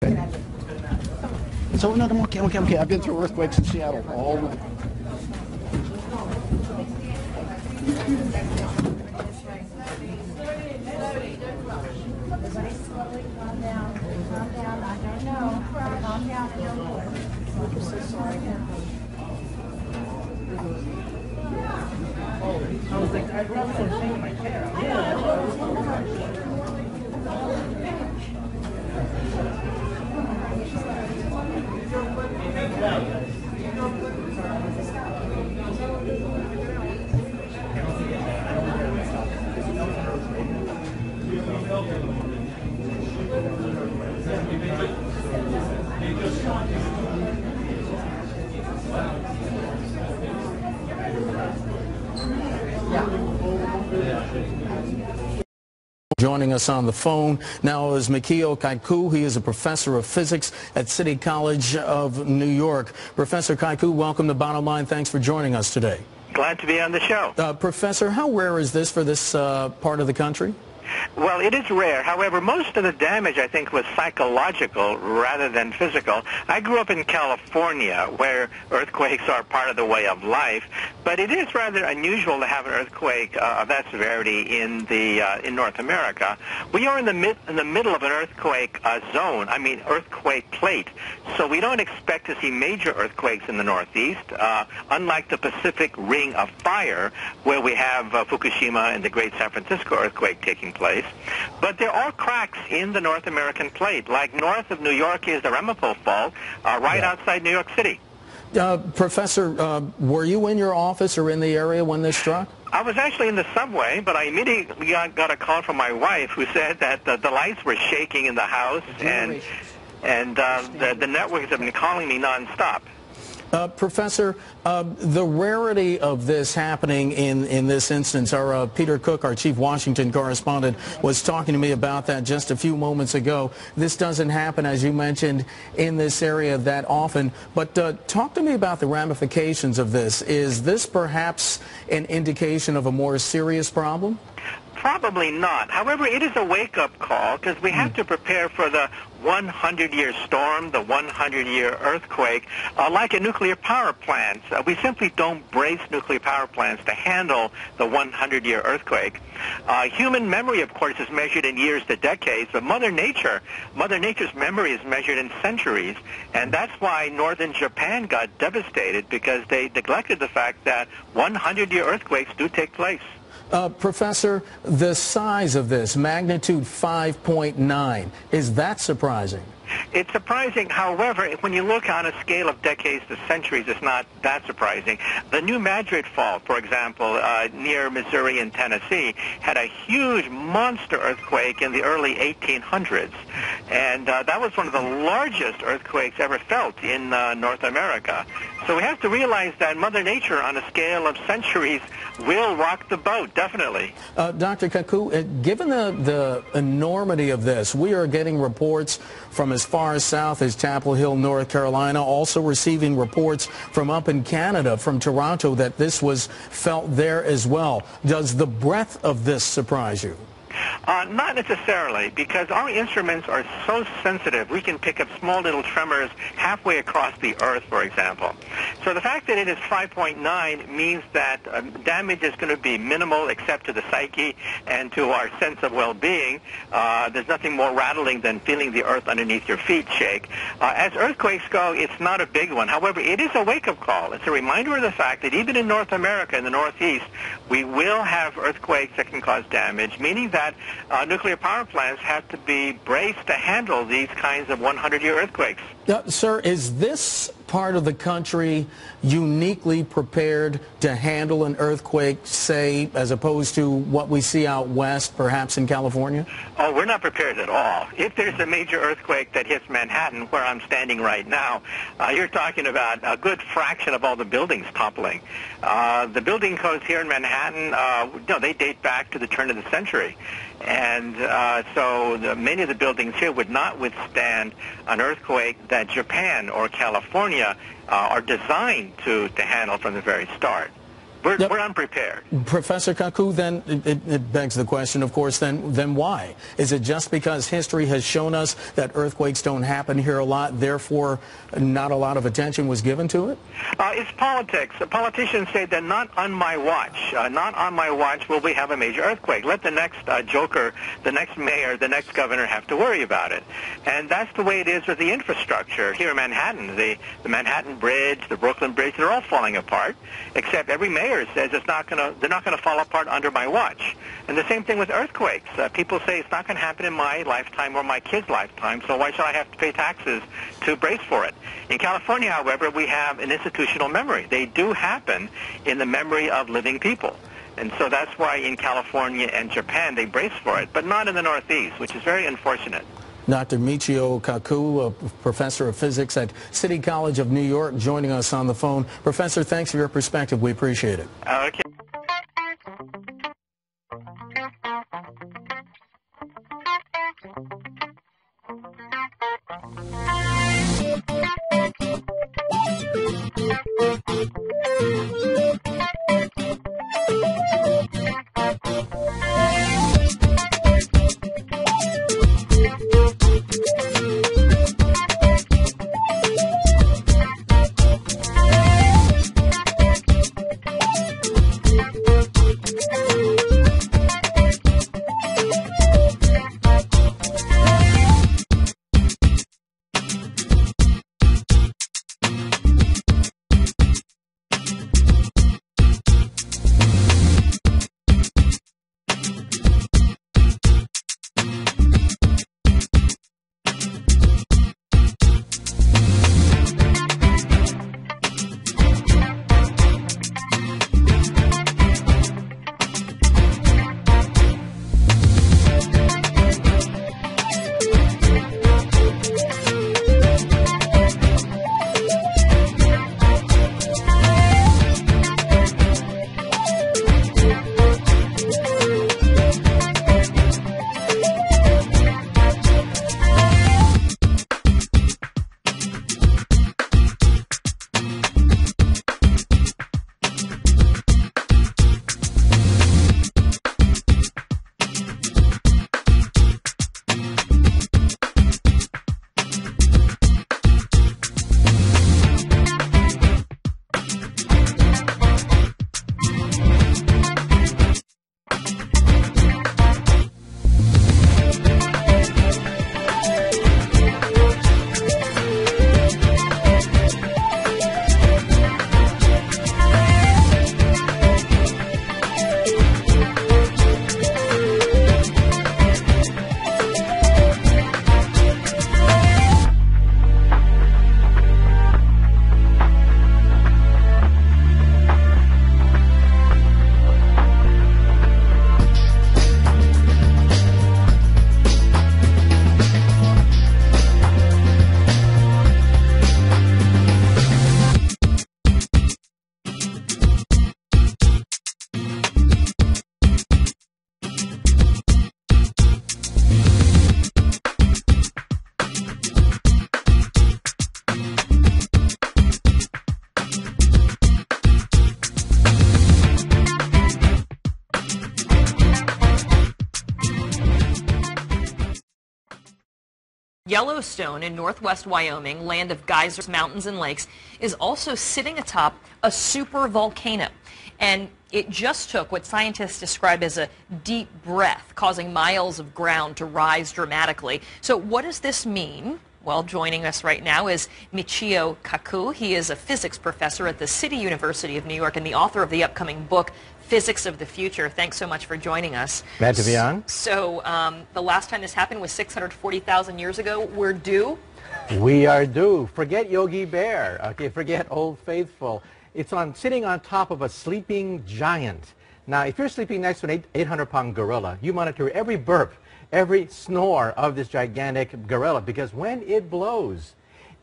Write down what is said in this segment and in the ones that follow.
Okay. So, no, okay. I've been through earthquakes in Seattle all the Calm down. I don't know. Calm down and don't worry. I'm so sorry. I was like, I'd rather change my chair. Joining us on the phone now is Mikio Kaiku. He is a professor of physics at City College of New York. Professor Kaiku, welcome to Bottom Line. Thanks for joining us today. Glad to be on the show. Professor, how rare is this for this part of the country? Well, it is rare. However, most of the damage, I think, was psychological rather than physical. I grew up in California, where earthquakes are part of the way of life, but it is rather unusual to have an earthquake of that severity in North America. We are in the middle of an earthquake zone, earthquake plate, so we don't expect to see major earthquakes in the Northeast, unlike the Pacific Ring of Fire, where we have Fukushima and the Great San Francisco earthquake taking place. But there are cracks in the North American plate. Like north of New York is the Ramapo Fault, right outside New York City. Professor, were you in your office or in the area when this struck? I was actually in the subway, but I immediately got a call from my wife who said that the lights were shaking in the house, and the networks have been calling me nonstop. Professor, the rarity of this happening in this instance, our Peter Cook, our chief Washington correspondent, was talking to me about that just a few moments ago. This doesn't happen, as you mentioned, in this area that often. But talk to me about the ramifications of this. Is this perhaps an indication of a more serious problem? Probably not. However, it is a wake-up call because we have to prepare for the 100-year storm, the 100-year earthquake, like a nuclear power plant. We simply don't brace nuclear power plants to handle the 100-year earthquake. Human memory, of course, is measured in years to decades, but Mother Nature's memory is measured in centuries, and that's why northern Japan got devastated, because they neglected the fact that 100-year earthquakes do take place. Professor, the size of this, magnitude 5.9, is that surprising? It's surprising. However, when you look on a scale of decades to centuries, it's not that surprising. The New Madrid Fault, for example, near Missouri and Tennessee, had a huge monster earthquake in the early 1800s. And that was one of the largest earthquakes ever felt in North America. So we have to realize that Mother Nature, on a scale of centuries, will rock the boat, definitely. Dr. Kaiku, given the enormity of this, we are getting reports from as far south as Chapel Hill, North Carolina, also receiving reports from up in Canada, from Toronto, that this was felt there as well. Does the breadth of this surprise you? Not necessarily, because our instruments are so sensitive. We can pick up small little tremors halfway across the Earth, for example. So the fact that it is 5.9 means that damage is going to be minimal, except to the psyche and to our sense of well-being. There's nothing more rattling than feeling the earth underneath your feet shake. As earthquakes go, it's not a big one. However, it is a wake-up call. It's a reminder of the fact that even in North America, in the Northeast, we will have earthquakes that can cause damage, meaning that nuclear power plants have to be braced to handle these kinds of 100-year earthquakes. Sir, is this part of the country uniquely prepared to handle an earthquake, say, as opposed to what we see out west, perhaps in California? Oh, we're not prepared at all. If there's a major earthquake that hits Manhattan, where I'm standing right now, you're talking about a good fraction of all the buildings toppling. The building codes here in Manhattan, they date back to the turn of the century. And so many of the buildings here would not withstand an earthquake that Japan or California are designed to handle from the very start. We're unprepared. Professor Kaku, then it begs the question, of course, then why? Is it just because history has shown us that earthquakes don't happen here a lot, therefore not a lot of attention was given to it? It's politics. The politicians say that not on my watch will we have a major earthquake. Let the next joker, the next mayor, the next governor have to worry about it. And that's the way it is with the infrastructure here in Manhattan. The Manhattan Bridge, the Brooklyn Bridge, they're all falling apart, except every mayor says they're not going to fall apart under my watch. And the same thing with earthquakes. People say it's not going to happen in my lifetime or my kid's lifetime, so why should I have to pay taxes to brace for it? In California, however, we have an institutional memory. They do happen in the memory of living people. And so that's why in California and Japan they brace for it, but not in the Northeast, which is very unfortunate. Dr. Michio Kaku, a professor of physics at City College of New York, joining us on the phone. Professor, thanks for your perspective. We appreciate it. Okay. Yellowstone in northwest Wyoming, land of geysers, mountains, and lakes, is also sitting atop a super volcano. And it just took what scientists describe as a deep breath, causing miles of ground to rise dramatically. So what does this mean? Well, joining us right now is Michio Kaku. He is a physics professor at the City University of New York and the author of the upcoming book, Physics of the Future. Thanks so much for joining us. Glad to be on. So the last time this happened was 640,000 years ago. We're due? We are due. Forget Yogi Bear. Okay, forget Old Faithful. It's sitting on top of a sleeping giant. Now, if you're sleeping next to an 800-pound gorilla, you monitor every burp, every snore of this gigantic gorilla, because when it blows,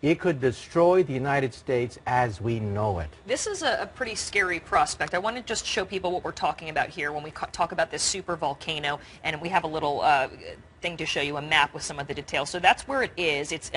it could destroy the United States as we know it. This is a pretty scary prospect. I want to just show people what we're talking about here when we talk about this super volcano, and we have a little thing to show you, a map with some of the details. So that's where it is. It's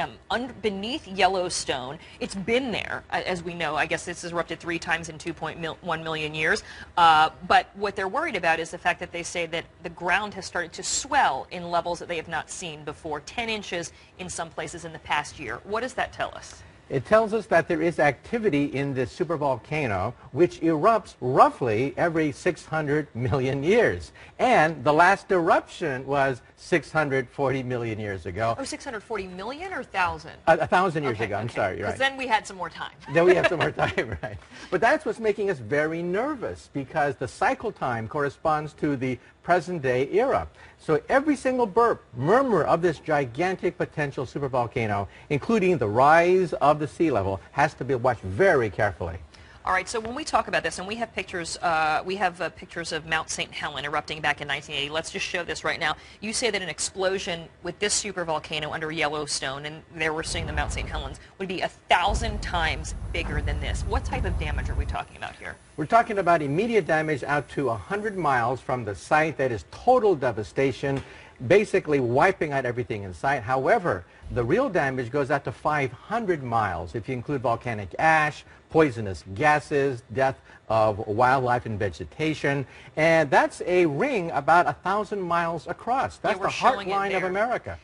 beneath Yellowstone. It's been there, as we know. I guess this has erupted 3 times in 2.1 million years. But what they're worried about is the fact that they say that the ground has started to swell in levels that they have not seen before, 10 inches in some places in the past year. What does that tell us? It tells us that there is activity in this supervolcano, which erupts roughly every 600 million years. And the last eruption was 640 million years ago. Oh, 640 million or 1,000? 1,000 years ago, I'm okay. sorry, you're right. Because then we had some more time. Then we have some more time, right. But that's what's making us very nervous, because the cycle time corresponds to the present-day era. So every single burp, murmur of this gigantic potential supervolcano, including the rise of the sea level, has to be watched very carefully. All right, so when we talk about this, and we have pictures of Mount St. Helen erupting back in 1980. Let's just show this right now. You say that an explosion with this supervolcano under Yellowstone, and there we're seeing the Mount St. Helens, would be 1,000 times bigger than this. What type of damage are we talking about here? We're talking about immediate damage out to 100 miles from the site. That is total devastation, basically wiping out everything in sight. However, the real damage goes out to 500 miles if you include volcanic ash, poisonous gases, death of wildlife and vegetation, and that's a ring about 1,000 miles across. That's the heartline of America.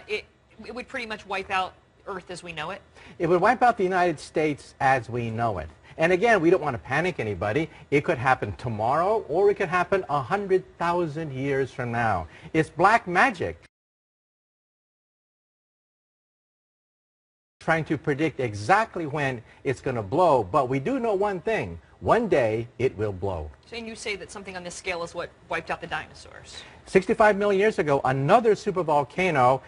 It would pretty much wipe out Earth as we know it? It would wipe out the United States as we know it. And again, we don't want to panic anybody. It could happen tomorrow, or it could happen 100,000 years from now. It's black magic, trying to predict exactly when it's going to blow, but we do know one thing. One day, it will blow. So you say that something on this scale is what wiped out the dinosaurs? 65 million years ago, another supervolcano